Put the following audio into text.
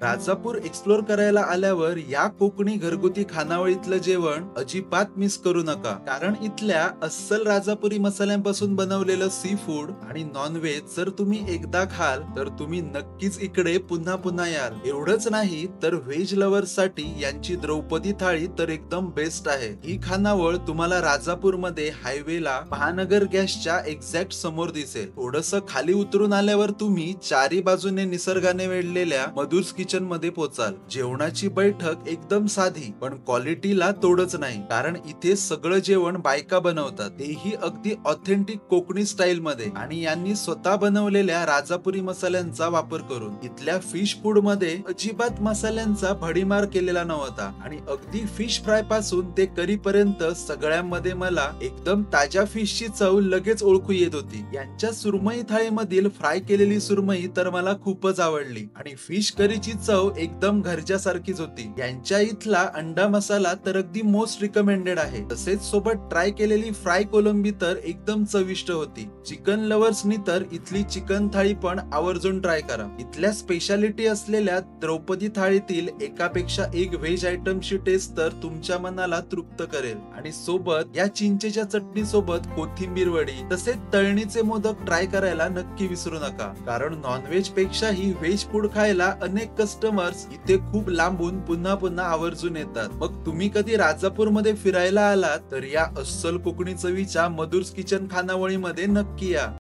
Rajapur explore करायला आल्यावर या कोकणी घरगुती खानावळीतलं जेवण अजिबात मिस करू नका, कारण इथल्या अस्सल राजापुरी मसाल्यांपासून बनवलेलं सी फूड आणि नॉनव्हेज जर तुम्ही एकदा खाल तर तुम्ही नक्कीच इकडे पुन्हा पुन्हा याल. एवढंच नाही तर व्हेज लव्हर्स साठी यांची द्रौपदी थाळी तर एकदम बेस्ट आहे. ही खानावळ तुम्हाला राजापूर मध्ये हायवेला महानगर गॅसच्या एक्झॅक्ट समोर दिसेल. थोडस खाली उतरून आल्यावर तुम्ही चारी बाजूने निसर्गाने वेढलेल्या मधुर्स किचन मध्ये पोचाल. जेवणाची बैठक एकदम साधी पण क्वालिटीला तोडच नाही, कारण इथे सगळं जेवण बायका बनवतात, तेही अगदी ऑथेंटिक कोकणी स्टाईल मध्ये आणि यांनी स्वतः बनवलेल्या राजापुरी मसाल्यांचा वापर करून. इथल्या फिश फूड मध्ये अजिबात मसाल्यांचा भडीमार केलेला नव्हता आणि अगदी फिश फ्राय पासून ते करी पर्यंत सगळ्यांमध्ये मला एकदम ताज्या फिशची चव लगेच ओळखू येत होती. यांच्या सुरमई थाळीमधील फ्राय केलेली सुरमई तर मला खूपच आवडली आणि फिश करीची चव एकदम घरच्या सारखीच होती. यांच्या इथला अंडा मसाला तर अगदी मोस्ट रिकमेंडेड आहे. तसेच सोबत ट्राय केलेली फ्राय कोलंबी तर एकदम चविष्ट होती. चिकन लव्हर्सनी तर इथली चिकन थाळी पण आवर्जून ट्राय करा. इथल्या स्पेशालिटी असलेल्या द्रौपदी थाळीतील एकापेक्षा एक व्हेज आयटमची टेस्ट तर तुमच्या मनाला तृप्त करेल. आणि सोबत या चिंचेच्या चटणी सोबत कोथिंबीर वडी तसेच तळणीचे मोदक ट्राय करायला नक्की विसरू नका, कारण नॉनव्हेज पेक्षाही व्हेज फूड खायला अनेक कस्टमर्स इथे खूप लांबून पुन्हा पुन्हा आवर्जून येतात. मग तुम्ही कधी राजापूर मध्ये फिरायला आलात तर या अस्सल कोकणी चवीच्या मधुर्स किचन खानावळीमध्ये नक्की या.